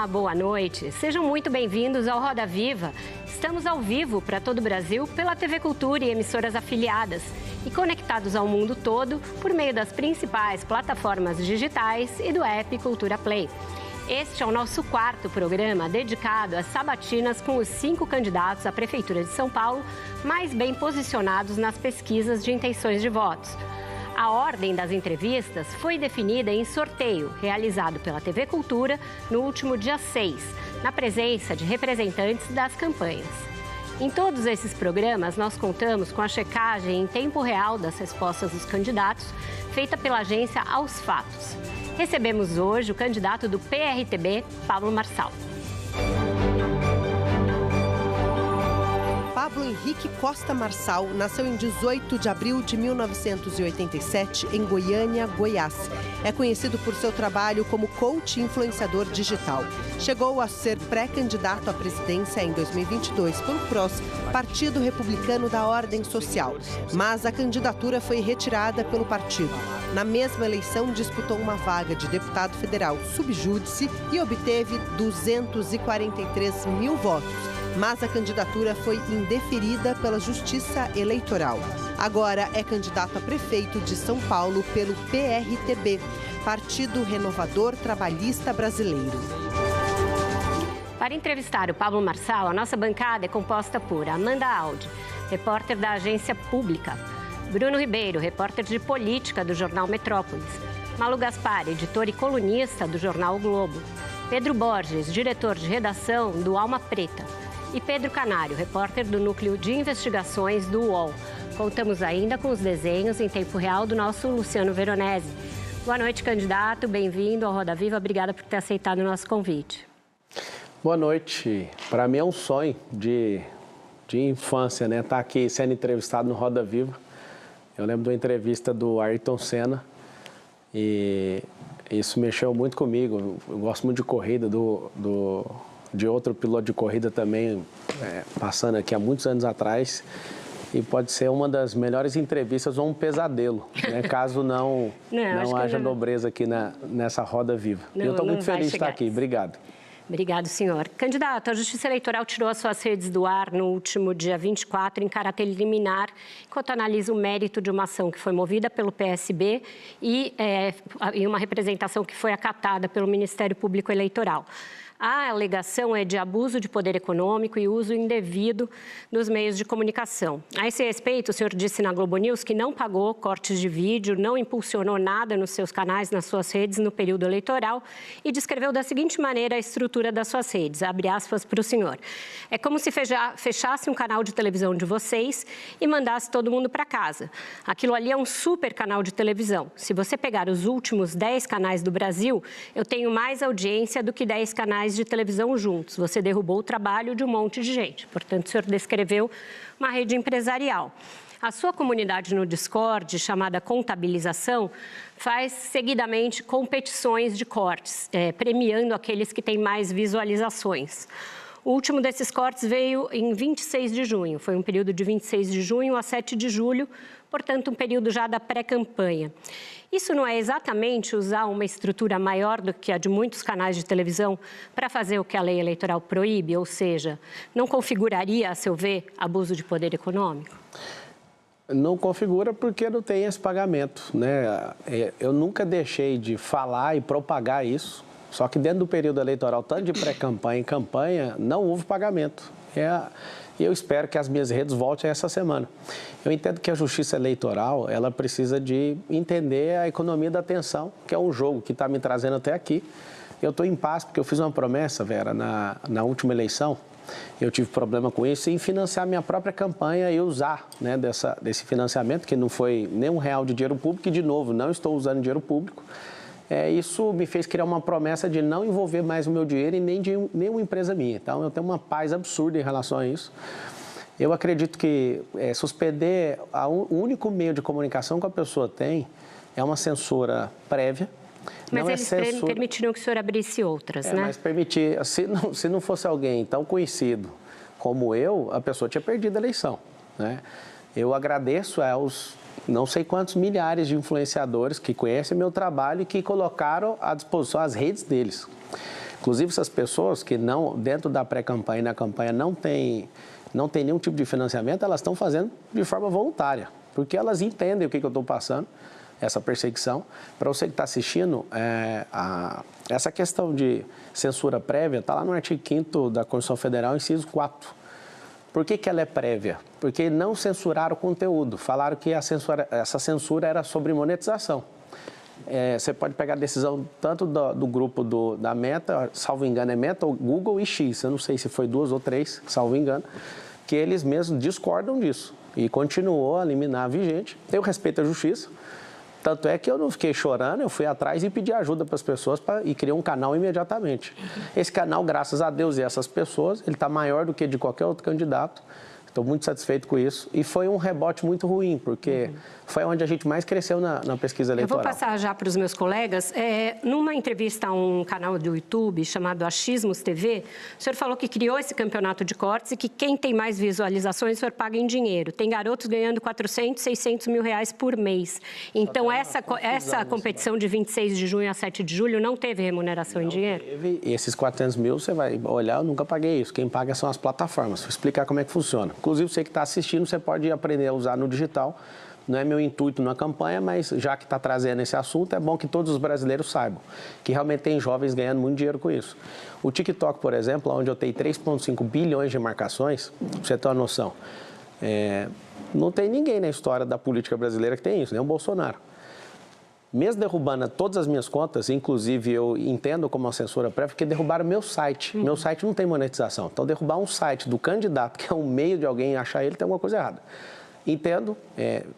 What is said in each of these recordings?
Olá, boa noite. Sejam muito bem-vindos ao Roda Viva. Estamos ao vivo para todo o Brasil pela TV Cultura e emissoras afiliadas e conectados ao mundo todo por meio das principais plataformas digitais e do app Cultura Play. Este é o nosso quarto programa dedicado às sabatinas com os 5 candidatos à Prefeitura de São Paulo mais bem posicionados nas pesquisas de intenções de votos. A ordem das entrevistas foi definida em sorteio, realizado pela TV Cultura no último dia 6, na presença de representantes das campanhas. Em todos esses programas, nós contamos com a checagem em tempo real das respostas dos candidatos, feita pela agência Aos Fatos. Recebemos hoje o candidato do PRTB, Pablo Marçal. Pablo Henrique Costa Marçal nasceu em 18 de abril de 1987 em Goiânia, Goiás. É conhecido por seu trabalho como coach e influenciador digital. Chegou a ser pré-candidato à presidência em 2022 pelo PROS, Partido Republicano da Ordem Social. Mas a candidatura foi retirada pelo partido. Na mesma eleição, disputou uma vaga de deputado federal subjúdice e obteve 243 mil votos. Mas a candidatura foi indeferida pela Justiça Eleitoral. Agora é candidato a prefeito de São Paulo pelo PRTB, Partido Renovador Trabalhista Brasileiro. Para entrevistar o Pablo Marçal, a nossa bancada é composta por Amanda Aldi, repórter da Agência Pública, Bruno Ribeiro, repórter de política do jornal Metrópolis, Malu Gaspar, editor e colunista do jornal O Globo, Pedro Borges, diretor de redação do Alma Preta, e Pedro Canário, repórter do Núcleo de Investigações do UOL. Contamos ainda com os desenhos em tempo real do nosso Luciano Veronese. Boa noite, candidato. Bem-vindo ao Roda Viva. Obrigada por ter aceitado o nosso convite. Boa noite. Para mim é um sonho de infância, né? Estar aqui sendo entrevistado no Roda Viva. Eu lembro de uma entrevista do Ayrton Senna e isso mexeu muito comigo. Eu gosto muito de corrida, de outro piloto de corrida também, passando aqui há muitos anos atrás, e pode ser uma das melhores entrevistas ou um pesadelo, né? Caso não haja nobreza aqui nessa Roda Viva. Eu estou muito feliz de estar aqui. Obrigado. Obrigado, senhor. Candidato, a Justiça Eleitoral tirou as suas redes do ar no último dia 24 em caráter liminar, enquanto analisa o mérito de uma ação que foi movida pelo PSB e uma representação que foi acatada pelo Ministério Público Eleitoral. A alegação é de abuso de poder econômico e uso indevido dos meios de comunicação. A esse respeito, o senhor disse na Globo News que não pagou cortes de vídeo, não impulsionou nada nos seus canais, nas suas redes, no período eleitoral e descreveu da seguinte maneira a estrutura das suas redes, abre aspas para o senhor. É como se fechasse um canal de televisão de vocês e mandasse todo mundo para casa. Aquilo ali é um super canal de televisão. Se você pegar os últimos 10 canais do Brasil, eu tenho mais audiência do que 10 canais de televisão juntos. Você derrubou o trabalho de um monte de gente. Portanto, o senhor descreveu uma rede empresarial. A sua comunidade no Discord, chamada Contabilização, faz seguidamente competições de cortes, premiando aqueles que têm mais visualizações. O último desses cortes veio em 26 de junho. Foi um período de 26 de junho a 7 de julho, portanto, um período já da pré-campanha. Isso não é exatamente usar uma estrutura maior do que a de muitos canais de televisão para fazer o que a lei eleitoral proíbe? Ou seja, não configuraria, a seu ver, abuso de poder econômico? Não configura porque não tem esse pagamento, né? Eu nunca deixei de falar e propagar isso, só que dentro do período eleitoral, tanto de pré-campanha e campanha, não houve pagamento. E eu espero que as minhas redes voltem essa semana. Eu entendo que a Justiça Eleitoral, ela precisa de entender a economia da atenção, que é um jogo que está me trazendo até aqui. Eu estou em paz porque eu fiz uma promessa, Vera, na última eleição. Eu tive problema com isso em financiar minha própria campanha e usar, né, desse financiamento, que não foi nem R$1 de dinheiro público, e de novo, não estou usando dinheiro público. Isso me fez criar uma promessa de não envolver mais o meu dinheiro em nenhuma empresa minha. Então, eu tenho uma paz absurda em relação a isso. Eu acredito que suspender o único meio de comunicação que a pessoa tem é uma censura prévia. Mas eles permitiram que o senhor abrisse outras, né? Mas permitir, se não fosse alguém tão conhecido como eu, a pessoa tinha perdido a eleição, né? Eu agradeço aos não sei quantos milhares de influenciadores que conhecem meu trabalho e que colocaram à disposição as redes deles. Inclusive, essas pessoas que não, dentro da pré-campanha e na campanha não tem nenhum tipo de financiamento, elas estão fazendo de forma voluntária, porque elas entendem o que eu estou passando, essa perseguição. Para você que está assistindo, essa questão de censura prévia está lá no artigo 5º da Constituição Federal, inciso 4. Por que ela é prévia? Porque não censuraram o conteúdo, falaram que essa censura era sobre monetização. Você pode pegar a decisão tanto do grupo da Meta, salvo engano é Meta, Google e X, eu não sei se foi 2 ou 3, salvo engano, que eles mesmos discordam disso e continuou a liminar vigente. Eu respeito a justiça, tanto é que eu não fiquei chorando, eu fui atrás e pedi ajuda para as pessoas e criei um canal imediatamente. Esse canal, graças a Deus e essas pessoas, ele está maior do que de qualquer outro candidato. Estou muito satisfeito com isso. E foi um rebote muito ruim, porque foi onde a gente mais cresceu na pesquisa eleitoral. Eu vou passar já para os meus colegas. Numa entrevista a um canal do YouTube chamado Achismos TV, o senhor falou que criou esse campeonato de cortes e que quem tem mais visualizações, o senhor paga em dinheiro. Tem garotos ganhando 400, 600 mil reais por mês. Então, essa competição de 26 de junho a 7 de julho não teve remuneração em dinheiro? Teve. E esses 400 mil, você vai olhar, eu nunca paguei isso. Quem paga são as plataformas. Vou explicar como é que funciona. Inclusive, você que está assistindo, você pode aprender a usar no digital. Não é meu intuito na campanha, mas já que está trazendo esse assunto, é bom que todos os brasileiros saibam que realmente tem jovens ganhando muito dinheiro com isso. O TikTok, por exemplo, onde eu tenho 3,5 bilhões de marcações, para você ter uma noção, não tem ninguém na história da política brasileira que tem isso, nem o Bolsonaro. Mesmo derrubando todas as minhas contas, inclusive eu entendo como uma censura prévia, porque derrubaram meu site. Meu site não tem monetização. Então, derrubar um site do candidato, que é um meio de alguém achar ele, tem alguma coisa errada. Entendo,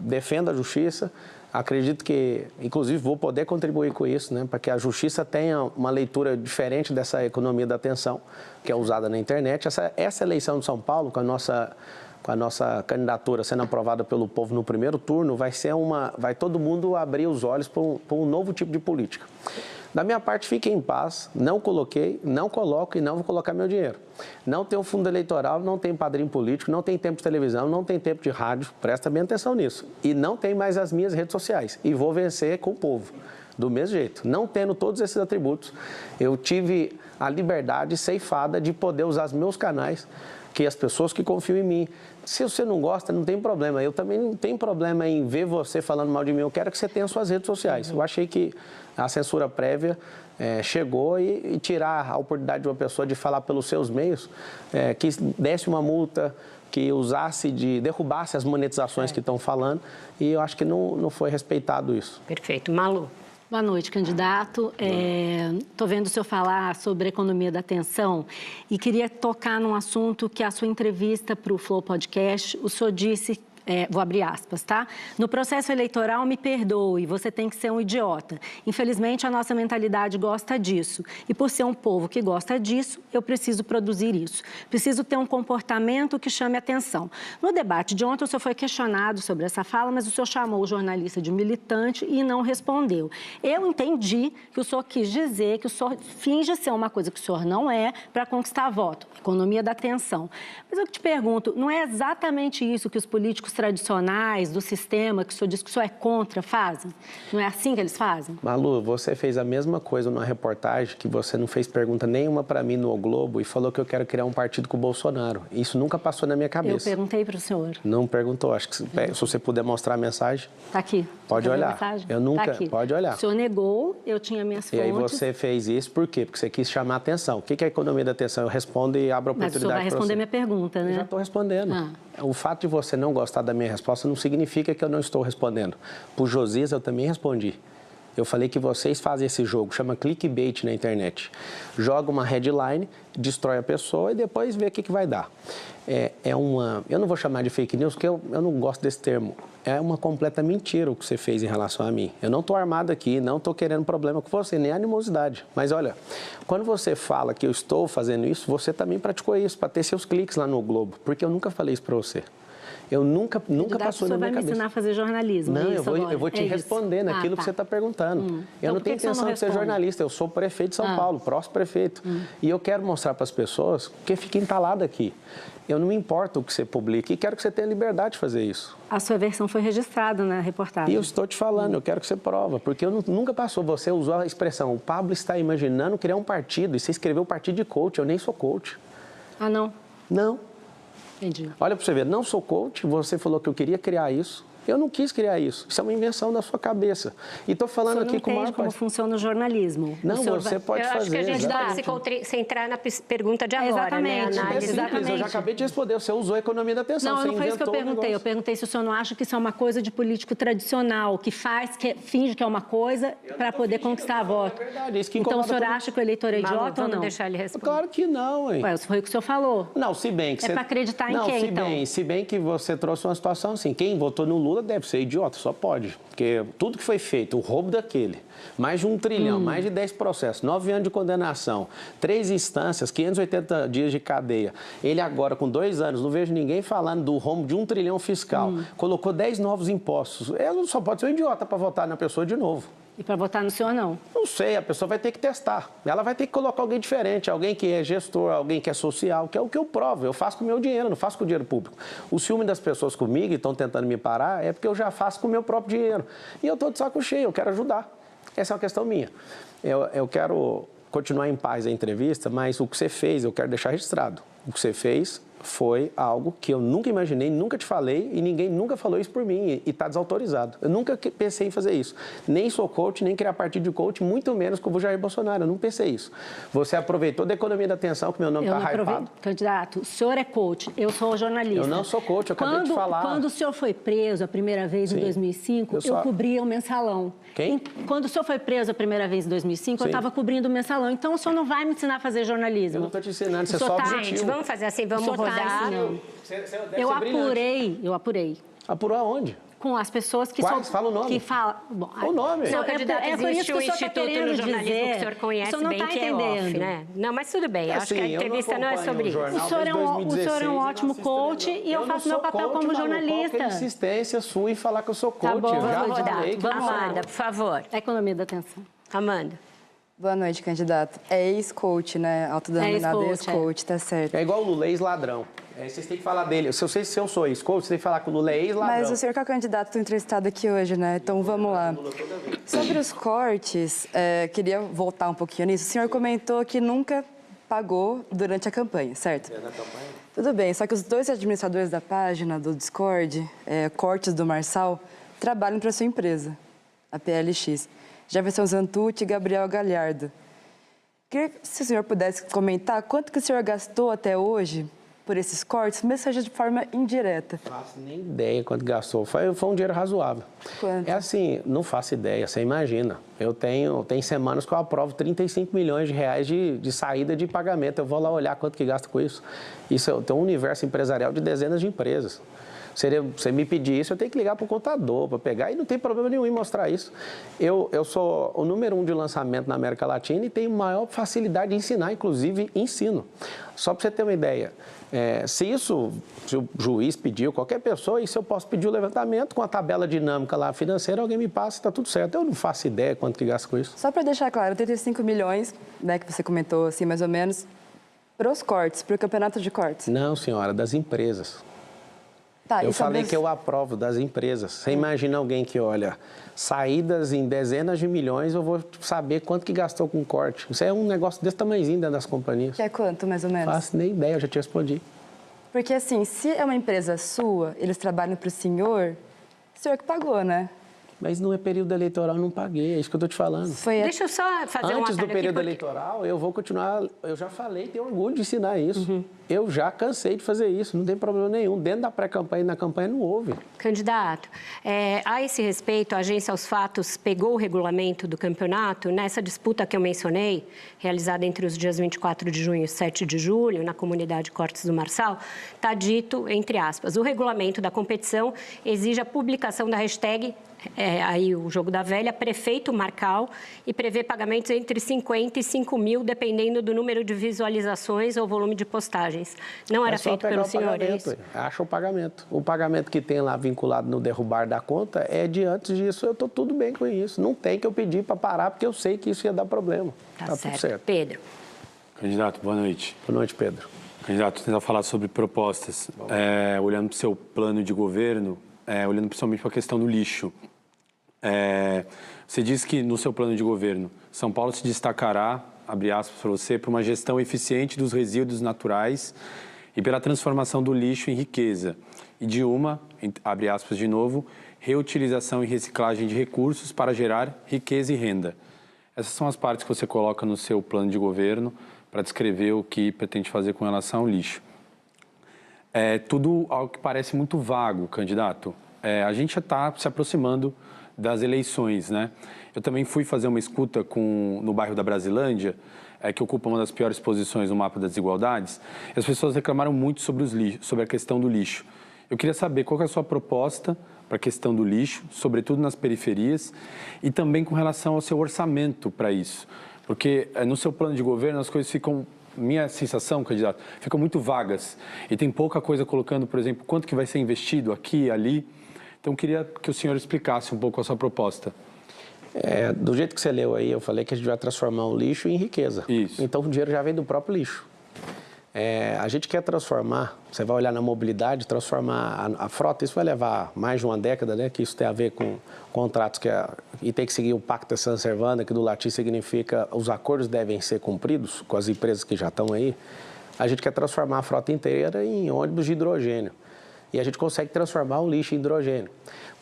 defendo a justiça, acredito que, inclusive, vou poder contribuir com isso, né, para que a justiça tenha uma leitura diferente dessa economia da atenção, que é usada na internet. Essa eleição de São Paulo, com a nossa candidatura sendo aprovada pelo povo no primeiro turno, vai todo mundo abrir os olhos para um novo tipo de política. Da minha parte, fiquem em paz, não coloquei, não coloco e não vou colocar meu dinheiro. Não tem um fundo eleitoral, não tem padrinho político, não tem tempo de televisão, não tem tempo de rádio, presta bem atenção nisso. E não tem mais as minhas redes sociais. E vou vencer com o povo, do mesmo jeito. Não tendo todos esses atributos, eu tive a liberdade ceifada de poder usar os meus canais, que as pessoas que confiam em mim. Se você não gosta, não tem problema. Eu também não tenho problema em ver você falando mal de mim. Eu quero que você tenha suas redes sociais. Eu achei que a censura prévia chegou e tirar a oportunidade de uma pessoa de falar pelos seus meios, que desse uma multa, que derrubasse as monetizações que estão falando. E eu acho que não foi respeitado isso. Perfeito. Malu. Boa noite, candidato. Estou vendo o senhor falar sobre a economia da atenção e queria tocar num assunto que a sua entrevista para o Flow Podcast, o senhor disse, vou abrir aspas, tá? No processo eleitoral, me perdoe, você tem que ser um idiota. Infelizmente, a nossa mentalidade gosta disso. E por ser um povo que gosta disso, eu preciso produzir isso. Preciso ter um comportamento que chame atenção. No debate de ontem, o senhor foi questionado sobre essa fala, mas o senhor chamou o jornalista de militante e não respondeu. Eu entendi que o senhor quis dizer que o senhor finge ser uma coisa que o senhor não é para conquistar voto. Economia da atenção. Mas eu te pergunto, não é exatamente isso que os políticos tradicionais do sistema, que o senhor diz que o senhor é contra, fazem? Não é assim que eles fazem? Malu, você fez a mesma coisa numa reportagem que você não fez pergunta nenhuma para mim no O Globo e falou que eu quero criar um partido com o Bolsonaro. Isso nunca passou na minha cabeça. Eu perguntei para o senhor. Não perguntou. Acho que se você puder mostrar a mensagem. Está aqui. Pode olhar. Eu nunca. Tá aqui. Pode olhar. O senhor negou, eu tinha minhas fontes. E aí você fez isso por quê? Porque você quis chamar a atenção. O que é a economia da atenção? Eu respondo e abro a oportunidade para você. Mas o senhor vai responder minha pergunta, né? Eu já estou respondendo. O fato de você não gostar da minha resposta não significa que eu não estou respondendo. Para o Josias, eu também respondi. Eu falei que vocês fazem esse jogo, chama clickbait na internet. Joga uma headline, destrói a pessoa e depois vê o que vai dar. Eu não vou chamar de fake news, porque eu não gosto desse termo. É uma completa mentira o que você fez em relação a mim. Eu não estou armado aqui, não estou querendo problema com você, nem animosidade. Mas olha, quando você fala que eu estou fazendo isso, você também praticou isso, para ter seus cliques lá no Globo, porque eu nunca falei isso para você. Eu nunca passou na minha cabeça. Você vai me ensinar a fazer jornalismo, não, é isso eu vou te responder naquilo que você está perguntando. Eu não tenho intenção de ser jornalista, eu sou prefeito de São Paulo, próximo prefeito. E eu quero mostrar para as pessoas que fica entalado aqui. Eu não me importo o que você publica e quero que você tenha liberdade de fazer isso. A sua versão foi registrada na reportagem. E eu estou te falando, eu quero que você prova, porque nunca passou. Você usou a expressão, o Pablo está imaginando criar um partido, e você escreveu partido de coach, eu nem sou coach. Ah, não? Não. Entendi. Olha para você ver, não sou coach, você falou que eu queria criar isso. Eu não quis criar isso. Isso é uma invenção da sua cabeça. E estou falando aqui com o maior... Você não entende como funciona o jornalismo. Não, você pode fazer. Eu acho que a gente deve se entrar na pergunta de agora, exatamente, né? É simples, eu já acabei de responder. Você usou a economia da atenção. Não foi isso que eu perguntei. Eu perguntei se o senhor não acha que isso é uma coisa de político tradicional, que finge que é uma coisa para poder conquistar voto. É verdade, isso que então o senhor acha que o eleitor é idiota ou não? Deixar ele responder. Claro que não, hein? Ué, foi o que o senhor falou. Não, se bem que É para acreditar em quem, então? Se bem que você trouxe uma situação assim, quem votou no Lula deve ser idiota, só pode. Porque tudo que foi feito, o roubo daquele, mais de 1 trilhão, mais de 10 processos, 9 anos de condenação, 3 instâncias, 580 dias de cadeia. Ele agora, com 2 anos, não vejo ninguém falando do rombo de 1 trilhão fiscal. Colocou 10 novos impostos. Ele só pode ser um idiota para votar na pessoa de novo. E para votar no senhor, não? Não sei, a pessoa vai ter que testar. Ela vai ter que colocar alguém diferente, alguém que é gestor, alguém que é social, que é o que eu provo. Eu faço com o meu dinheiro, não faço com o dinheiro público. O ciúme das pessoas comigo e estão tentando me parar é porque eu já faço com o meu próprio dinheiro. E eu estou de saco cheio, eu quero ajudar. Essa é uma questão minha. Eu quero continuar em paz a entrevista, mas o que você fez, eu quero deixar registrado. O que você fez foi algo que eu nunca imaginei, nunca te falei e ninguém nunca falou isso por mim e está desautorizado. Eu nunca pensei em fazer isso. Nem sou coach, nem criar partido de coach, muito menos com o Jair Bolsonaro. Eu não pensei isso. Você aproveitou da economia da atenção, que meu nome está hypado. Candidato, o senhor é coach, eu sou jornalista. Eu não sou coach, eu acabei de falar. Quando o senhor foi preso a primeira vez em 2005, eu cobria o Mensalão. Quem? Quando o senhor foi preso a primeira vez em 2005, eu estava cobrindo o Mensalão. Então o senhor não vai me ensinar a fazer jornalismo. Eu não estou te ensinando, você só objetivo. Gente, vamos fazer assim, vamos rodar. Eu apurei. Apurou aonde? Com as pessoas que Quais? Fala o nome. Que fala... Bom, o nome. Senhor candidato, existe o Instituto no jornalismo que o senhor conhece bem, que é off, né? Não, mas tudo bem, acho que a entrevista não é sobre isso. O senhor é um ótimo coach e eu faço meu papel como jornalista. Qual é a insistência sua em falar que eu sou coach? Tá bom, eu já vamos rodar. Amanda, por favor. Economia da atenção. Amanda. Boa noite, candidato. É ex-coach, né? Autodenominado ex-coach, tá certo. É igual o Lula, ex-ladrão. Vocês têm que falar dele. Se eu sou ex-coach, você tem que falar que o Lula é ex-ladrão. Mas o senhor que é o candidato, estou entrevistado aqui hoje, né? Então vamos lá. Sobre os cortes, queria voltar um pouquinho nisso. O senhor comentou que nunca pagou durante a campanha, certo? Na campanha? Tudo bem, só que os 2 administradores da página do Discord, Cortes do Marçal, trabalham para sua empresa, a PLX. Jefferson Zantucci e Gabriel Galhardo. Queria que se o senhor pudesse comentar quanto que o senhor gastou até hoje por esses cortes, mesmo que seja de forma indireta. Não faço nem ideia quanto gastou. Foi um dinheiro razoável. Quanto? É assim, não faço ideia, você imagina. Tem semanas que eu aprovo 35 milhões de reais de saída de pagamento. Eu vou lá olhar quanto que gasta com isso. Tem um universo empresarial de dezenas de empresas. Você me pedir isso, eu tenho que ligar para o contador para pegar e não tem problema nenhum em mostrar isso. Eu sou o número 1 de lançamento na América Latina e tenho maior facilidade de ensinar, inclusive ensino. Só para você ter uma ideia, se o juiz pediu, qualquer pessoa, isso eu posso pedir o levantamento com a tabela dinâmica lá financeira, alguém me passa, está tudo certo. Eu não faço ideia quanto que gasta com isso. Só para deixar claro, 35 milhões, né, que você comentou assim mais ou menos, para os cortes, para o campeonato de cortes. Não, senhora, das empresas. Tá, eu falei que eu aprovo das empresas. Você imagina alguém que olha, saídas em dezenas de milhões, eu vou saber quanto que gastou com corte. Isso é um negócio desse tamanhozinho dentro das companhias. Que é quanto, mais ou menos? Não faço nem ideia, eu já te respondi. Porque assim, se é uma empresa sua, eles trabalham para o senhor que pagou, né? Mas não é período eleitoral, eu não paguei, é isso que eu estou te falando. Deixa eu só fazer Antes do período eleitoral, eu vou continuar, eu já falei, tenho orgulho de ensinar isso. Eu já cansei de fazer isso, não tem problema nenhum. Dentro da pré-campanha e na campanha não houve. Candidato, a esse respeito, a Agência aos Fatos pegou o regulamento do campeonato nessa disputa que eu mencionei, realizada entre os dias 24 de junho e 7 de julho, na comunidade Cortes do Marçal, está dito, entre aspas, o regulamento da competição exige a publicação da hashtag aí o jogo da velha, prefeito Marcal, e prevê pagamentos entre 50 e 5 mil, dependendo do número de visualizações ou volume de postagens. Não era feito pelo senhor, é isso? Acha o pagamento. O pagamento que tem lá vinculado no derrubar da conta é de antes disso. Eu estou tudo bem com isso. Não tem que eu pedir para parar, porque eu sei que isso ia dar problema. Tá tudo certo. Pedro. Candidato, boa noite. Boa noite, Pedro. Candidato, tentar falar sobre propostas. Olhando para o seu plano de governo, olhando principalmente para a questão do lixo. Você diz que no seu plano de governo, São Paulo se destacará, abre aspas para você, por uma gestão eficiente dos resíduos naturais e pela transformação do lixo em riqueza e de uma, abre aspas de novo, reutilização e reciclagem de recursos para gerar riqueza e renda. Essas são as partes que você coloca no seu plano de governo para descrever o que pretende fazer com relação ao lixo. Tudo algo que parece muito vago, candidato. A gente já está se aproximando das eleições, né? Eu também fui fazer uma escuta no bairro da Brasilândia, que ocupa uma das piores posições no mapa das desigualdades, e as pessoas reclamaram muito sobre a questão do lixo. Eu queria saber qual que é a sua proposta para a questão do lixo, sobretudo nas periferias, e também com relação ao seu orçamento para isso. Porque no seu plano de governo as coisas ficam, minha sensação, candidato, ficam muito vagas. E tem pouca coisa colocando, por exemplo, quanto que vai ser investido aqui e ali. Então, eu queria que o senhor explicasse um pouco a sua proposta. Do jeito que você leu aí, eu falei que a gente vai transformar o lixo em riqueza. Isso. Então, o dinheiro já vem do próprio lixo. A gente quer transformar, você vai olhar na mobilidade, transformar a frota, isso vai levar mais de uma década, né? Que isso tem a ver com contratos e tem que seguir o Pacta Sunt Servanda, que do latim significa os acordos devem ser cumpridos com as empresas que já estão aí. A gente quer transformar a frota inteira em ônibus de hidrogênio. E a gente consegue transformar o lixo em hidrogênio.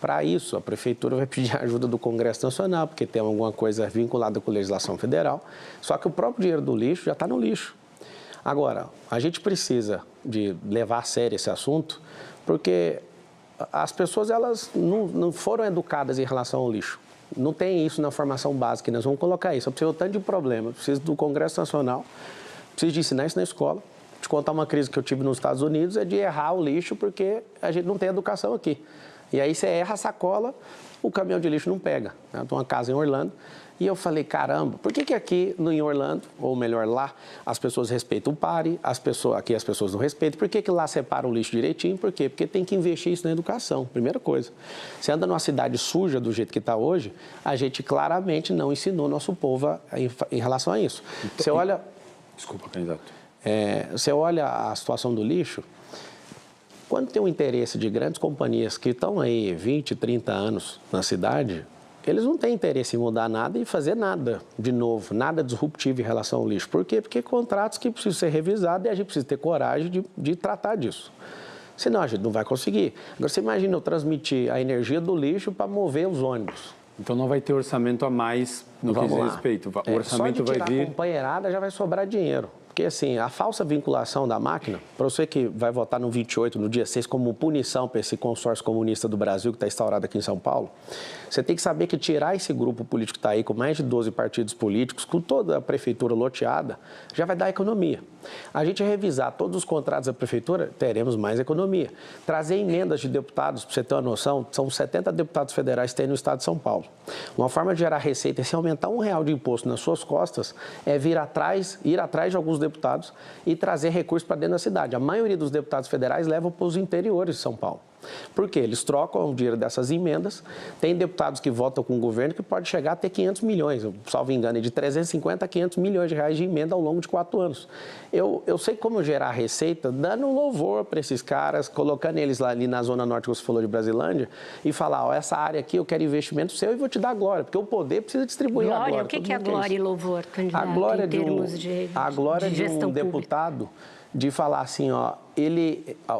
Para isso, a Prefeitura vai pedir a ajuda do Congresso Nacional, porque tem alguma coisa vinculada com a legislação federal. Só que o próprio dinheiro do lixo já está no lixo. Agora, a gente precisa de levar a sério esse assunto, porque as pessoas elas não foram educadas em relação ao lixo. Não tem isso na formação básica, nós vamos colocar isso. Eu preciso de tanto de problema, preciso do Congresso Nacional, preciso de ensinar isso na escola. Te contar uma crise que eu tive nos Estados Unidos é de errar o lixo, porque a gente não tem educação aqui. E aí você erra a sacola, o caminhão de lixo não pega. Eu tenho uma casa em Orlando e eu falei, caramba, por que aqui em Orlando, ou melhor lá, as pessoas respeitam o pare, aqui as pessoas não respeitam, por que lá separa o lixo direitinho? Por quê? Porque tem que investir isso na educação, primeira coisa. Você anda numa cidade suja do jeito que está hoje, a gente claramente não ensinou nosso povo em relação a isso. Então, você olha... Desculpa, candidato. Você olha a situação do lixo, quando tem um interesse de grandes companhias que estão aí 20, 30 anos na cidade, eles não têm interesse em mudar nada e fazer nada de novo, nada disruptivo em relação ao lixo. Por quê? Porque contratos que precisam ser revisados e a gente precisa ter coragem de tratar disso. Senão a gente não vai conseguir. Agora você imagina eu transmitir a energia do lixo para mover os ônibus. Então não vai ter orçamento a mais no que diz respeito. O orçamento vai vir... Só de tirar a companheirada já vai sobrar dinheiro. Porque, assim, a falsa vinculação da máquina, para você que vai votar no 28, no dia 6, como punição para esse consórcio comunista do Brasil que está instaurado aqui em São Paulo, você tem que saber que tirar esse grupo político que está aí, com mais de 12 partidos políticos, com toda a prefeitura loteada, já vai dar economia. A gente revisar todos os contratos da prefeitura, teremos mais economia. Trazer emendas de deputados, para você ter uma noção, são 70 deputados federais que tem no estado de São Paulo. Uma forma de gerar receita, se aumentar R$1 de imposto nas suas costas, é ir atrás de alguns deputados e trazer recursos para dentro da cidade. A maioria dos deputados federais levam para os interiores de São Paulo. Por quê? Eles trocam o dinheiro dessas emendas. Tem deputados que votam com o governo que pode chegar a ter 500 milhões, salvo engano, de 350 a 500 milhões de reais de emenda ao longo de 4 anos. Eu sei como gerar receita, dando louvor para esses caras, colocando eles lá ali na Zona Norte que você falou de Brasilândia e falar, ó, essa área aqui eu quero investimento seu e vou te dar glória, porque o poder precisa distribuir glória, a glória. O que é glória e louvor, candidato, a glória em termos a glória de de um deputado de falar assim, ó,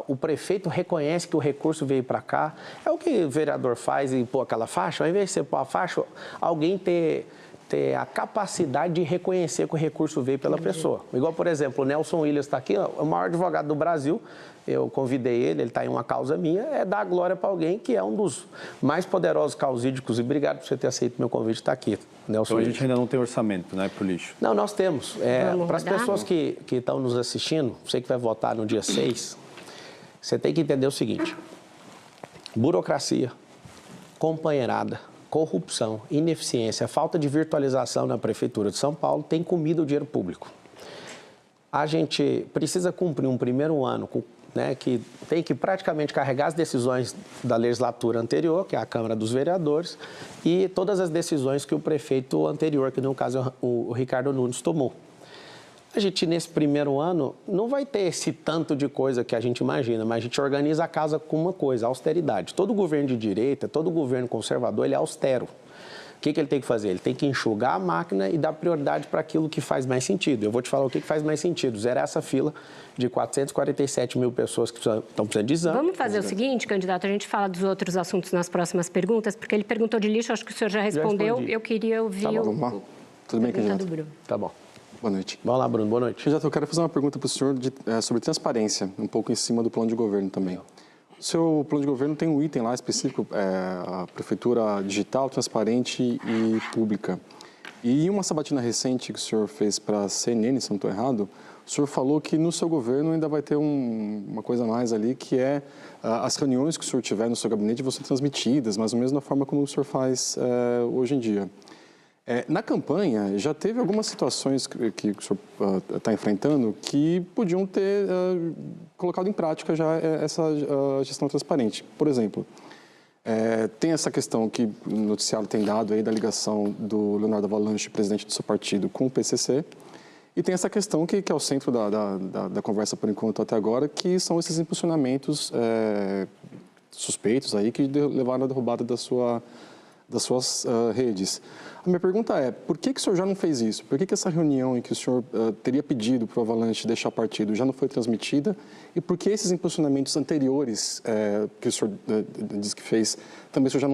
o prefeito reconhece que o recurso veio para cá, é o que o vereador faz e pôr aquela faixa, ao invés de você pôr a faixa, alguém ter a capacidade de reconhecer que o recurso veio pela pessoa. Igual, por exemplo, o Nelson Williams está aqui, ó, o maior advogado do Brasil, eu convidei ele está em uma causa minha, é dar glória para alguém que é um dos mais poderosos causídicos, e obrigado por você ter aceito meu convite de estar aqui, Nelson. Então a gente ainda não tem orçamento, né, para o lixo? Não, nós temos. Para as pessoas que estão nos assistindo, você que vai votar no dia 6, você tem que entender o seguinte, burocracia, companheirada, corrupção, ineficiência, falta de virtualização na Prefeitura de São Paulo tem comido o dinheiro público. A gente precisa cumprir um primeiro ano né, que tem que praticamente carregar as decisões da legislatura anterior, que é a Câmara dos Vereadores, e todas as decisões que o prefeito anterior, que no caso o Ricardo Nunes, tomou. A gente, nesse primeiro ano, não vai ter esse tanto de coisa que a gente imagina, mas a gente organiza a casa com uma coisa, austeridade. Todo governo de direita, todo governo conservador, ele é austero. O que ele tem que fazer? Ele tem que enxugar a máquina e dar prioridade para aquilo que faz mais sentido. Eu vou te falar o que faz mais sentido. Zerar essa fila de 447 mil pessoas que estão precisando de exame. Vamos fazer o seguinte, candidato, a gente fala dos outros assuntos nas próximas perguntas, porque ele perguntou de lixo, acho que o senhor já respondeu. Eu queria ouvir Vamos lá. Tudo bem, candidato? Bruno. Tá bom. Boa noite. Vamos lá, Bruno. Boa noite. Candidato, eu quero fazer uma pergunta para o senhor sobre transparência, um pouco em cima do plano de governo também. O seu plano de governo tem um item lá específico, a prefeitura digital, transparente e pública. E em uma sabatina recente que o senhor fez para a CNN, se não estou errado, o senhor falou que no seu governo ainda vai ter uma coisa a mais ali, que é as reuniões que o senhor tiver no seu gabinete vão ser transmitidas, mais ou menos da forma como o senhor faz hoje em dia. Na campanha, já teve algumas situações que o senhor está enfrentando que podiam ter colocado em prática já essa gestão transparente. Por exemplo, tem essa questão que o noticiário tem dado aí da ligação do Leonardo Avalanche, presidente do seu partido, com o PCC, e tem essa questão que é o centro da conversa por enquanto até agora, que são esses impulsionamentos suspeitos aí que levaram à derrubada das suas redes. A minha pergunta é, por que o senhor já não fez isso? Por que essa reunião em que o senhor teria pedido para o Avalanche deixar partido já não foi transmitida? E por que esses impulsionamentos anteriores que o senhor disse que fez, também o senhor já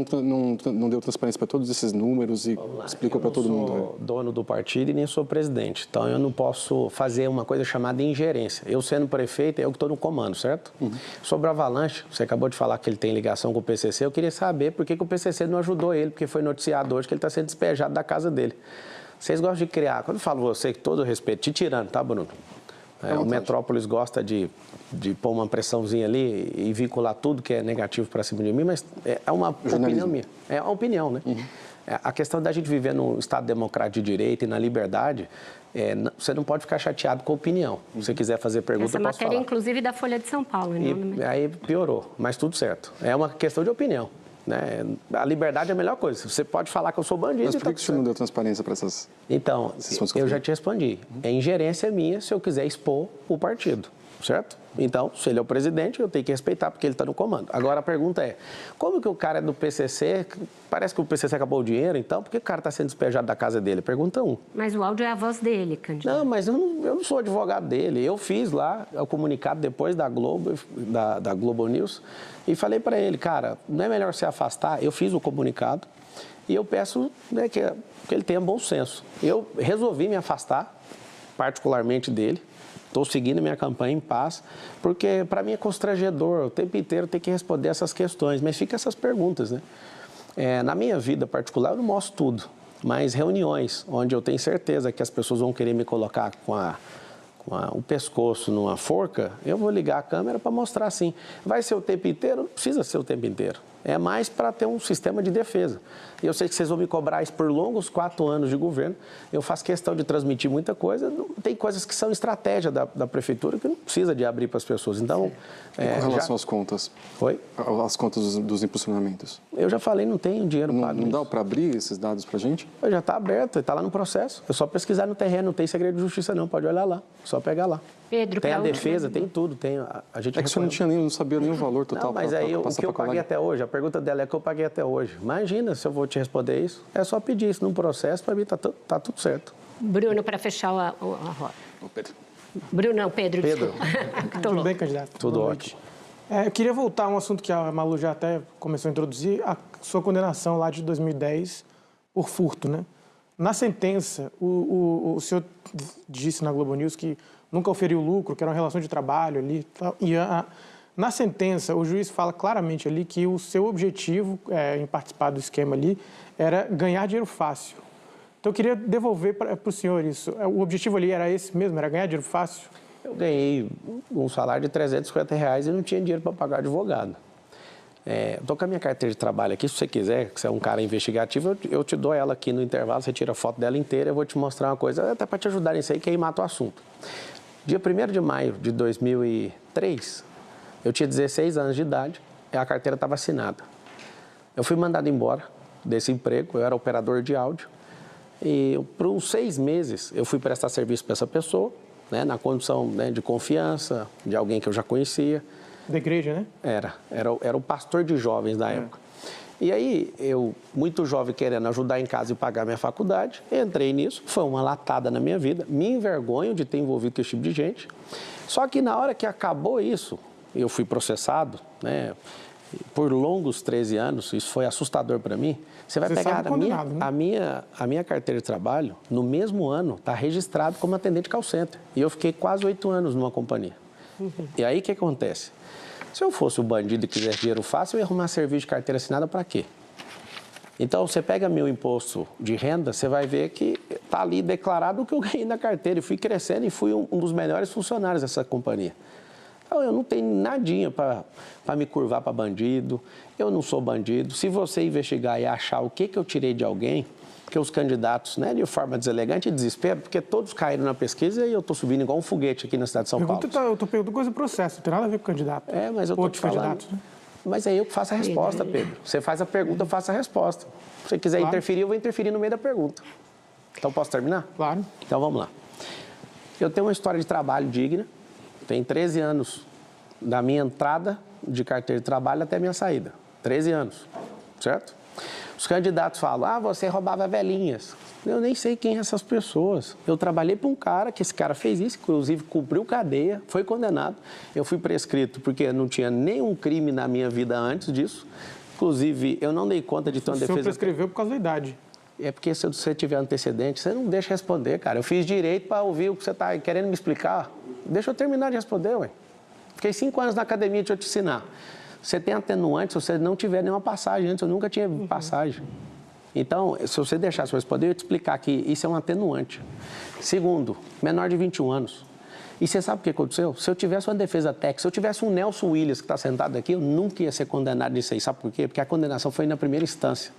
não deu transparência para todos esses números e explicou para todo mundo? Eu não sou dono do partido e nem sou presidente, então eu não posso fazer uma coisa chamada ingerência. Eu sendo prefeito, eu que estou no comando, certo? Uhum. Sobre o Avalanche, você acabou de falar que ele tem ligação com o PCC, eu queria saber por que o PCC não ajudou ele, porque foi noticiado hoje que ele está sendo despejado da casa dele. Vocês gostam de criar, quando eu falo você, com todo respeito, te tirando, tá, Bruno? O Metrópolis gosta de pôr uma pressãozinha ali e vincular tudo que é negativo para cima de mim, mas é uma opinião minha. É uma opinião, né? Uhum. A questão da gente viver num Estado democrático de direito e na liberdade, você não pode ficar chateado com a opinião. Se você quiser fazer pergunta, eu posso falar. Essa matéria, inclusive, da Folha de São Paulo. E aí piorou, mas tudo certo. É uma questão de opinião. Né? A liberdade é a melhor coisa. Você pode falar que eu sou bandido. Mas por que o senhor não deu transparência para essas... Então, eu já te respondi. É ingerência minha se eu quiser expor o partido, certo? Então, se ele é o presidente, eu tenho que respeitar porque ele está no comando. Agora, a pergunta é, como que o cara é do PCC, parece que o PCC acabou o dinheiro, então, por que o cara está sendo despejado da casa dele? Pergunta 1. Mas o áudio é a voz dele, candidato. Não, mas eu não sou advogado dele. Eu fiz lá o comunicado depois da Globo, da Globo News, e falei para ele, cara, não é melhor se afastar? Eu fiz o comunicado e eu peço, né, que ele tenha bom senso. Eu resolvi me afastar, particularmente dele. Estou seguindo minha campanha em paz, porque para mim é constrangedor o tempo inteiro ter que responder essas questões, mas fica essas perguntas, né? Na minha vida particular eu não mostro tudo, mas reuniões onde eu tenho certeza que as pessoas vão querer me colocar com o pescoço numa forca, eu vou ligar a câmera para mostrar assim. Vai ser o tempo inteiro? Não precisa ser o tempo inteiro. É mais para ter um sistema de defesa. E eu sei que vocês vão me cobrar isso por longos 4 anos de governo. Eu faço questão de transmitir muita coisa. Tem coisas que são estratégia da prefeitura que não precisa de abrir para as pessoas. Então, e com relação às contas? Oi? As contas dos impulsionamentos? Eu já falei, não tenho dinheiro pago. Não dá para abrir esses dados para a gente? Já está aberto, está lá no processo. É só pesquisar no terreno, não tem segredo de justiça não, pode olhar lá, só pegar lá. Pedro, tem a defesa, tem tudo, tem a gente. É que o senhor não sabia nem o valor total. Não, mas aí o que eu paguei até hoje, a pergunta dela é o que eu paguei até hoje. Imagina se eu vou te responder isso. É só pedir isso num processo, para mim tá tudo certo. Bruno, para fechar a roda. Pedro. Bruno, não, Pedro. Tudo bem, candidato? Tudo ótimo. Eu queria voltar a um assunto que a Malu já até começou a introduzir, a sua condenação lá de 2010 por furto, né? Na sentença, o senhor disse na Globo News que nunca oferiu lucro, que era uma relação de trabalho ali. E na sentença, o juiz fala claramente ali que o seu objetivo em participar do esquema ali era ganhar dinheiro fácil. Então, eu queria devolver para o senhor isso. O objetivo ali era esse mesmo, era ganhar dinheiro fácil? Eu ganhei um salário de R$350 e não tinha dinheiro para pagar advogado. Estou com a minha carteira de trabalho aqui, se você quiser, que você é um cara investigativo, eu te dou ela aqui no intervalo, você tira a foto dela inteira, eu vou te mostrar uma coisa, até para te ajudar nisso aí, que aí mata o assunto. Dia 1º de maio de 2003, eu tinha 16 anos de idade e a carteira estava assinada. Eu fui mandado embora desse emprego, eu era operador de áudio, e por uns 6 meses eu fui prestar serviço para essa pessoa, né, na condição, né, de confiança, de alguém que eu já conhecia. Da igreja, né? Era o pastor de jovens da época. E aí, eu, muito jovem, querendo ajudar em casa e pagar minha faculdade, entrei nisso, foi uma latada na minha vida, me envergonho de ter envolvido com esse tipo de gente. Só que na hora que acabou isso, eu fui processado, né, por longos 13 anos, isso foi assustador para mim. Você vai pegar a minha carteira de trabalho, no mesmo ano, está registrado como atendente call center. E eu fiquei quase 8 anos numa companhia. E aí, o que acontece? Se eu fosse o bandido e quisesse dinheiro fácil, eu ia arrumar serviço de carteira assinada para quê? Então, você pega meu imposto de renda, você vai ver que está ali declarado o que eu ganhei na carteira. E fui crescendo e fui um dos melhores funcionários dessa companhia. Então, eu não tenho nadinha para me curvar para bandido, eu não sou bandido. Se você investigar e achar o que eu tirei de alguém, porque os candidatos, né, de forma deselegante e desespero, porque todos caíram na pesquisa e eu estou subindo igual um foguete aqui na cidade de São Paulo. Eu estou perguntando coisa do processo, não tem nada a ver com o candidato. Mas eu estou te falando. Né? Mas é eu que faço a resposta, Pedro. Você faz a pergunta, eu faço a resposta. Se você quiser interferir, eu vou interferir no meio da pergunta. Então, posso terminar? Claro. Então, vamos lá. Eu tenho uma história de trabalho digna. Tem 13 anos da minha entrada de carteira de trabalho até a minha saída. 13 anos, certo? Os candidatos falam, você roubava velhinhas. Eu nem sei quem são essas pessoas. Eu trabalhei para um cara, que esse cara fez isso, inclusive cumpriu cadeia, foi condenado. Eu fui prescrito porque não tinha nenhum crime na minha vida antes disso. Inclusive, eu não dei conta de ter uma defesa... O senhor prescreveu por causa da idade. É porque se você tiver antecedente, você não deixa responder, cara. Eu fiz direito para ouvir o que você está querendo me explicar. Deixa eu terminar de responder, ué. Fiquei 5 anos na academia, deixa eu te ensinar. Você tem atenuante se você não tiver nenhuma passagem antes. Eu nunca tinha passagem. Então, se você deixasse eu responder, eu ia te explicar que isso é um atenuante. Segundo, menor de 21 anos. E você sabe o que aconteceu? Se eu tivesse uma defesa técnica, se eu tivesse um Nelson Williams que está sentado aqui, eu nunca ia ser condenado nisso aí. Sabe por quê? Porque a condenação foi na primeira instância.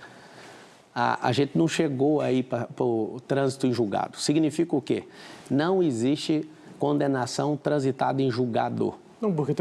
A gente não chegou aí para o trânsito em julgado. Significa o quê? Não existe condenação transitada em julgado. Não, porque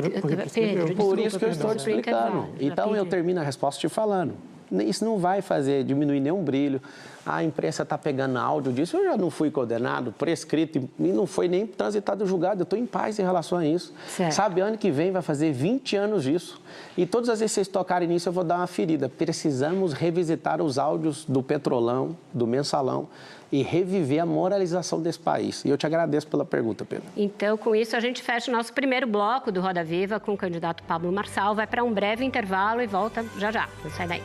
por isso que eu estou te explicando. Então, eu termino a resposta te falando. Isso não vai diminuir nenhum brilho. A imprensa está pegando áudio disso. Eu já não fui condenado, prescrito, e não foi nem transitado julgado. Eu estou em paz em relação a isso. Certo. Sabe, ano que vem vai fazer 20 anos disso. E todas as vezes que vocês tocarem nisso, eu vou dar uma ferida. Precisamos revisitar os áudios do Petrolão, do Mensalão, e reviver a moralização desse país. E eu te agradeço pela pergunta, Pedro. Então, com isso, a gente fecha o nosso primeiro bloco do Roda Viva com o candidato Pablo Marçal. Vai para um breve intervalo e volta já já. Não sai daí.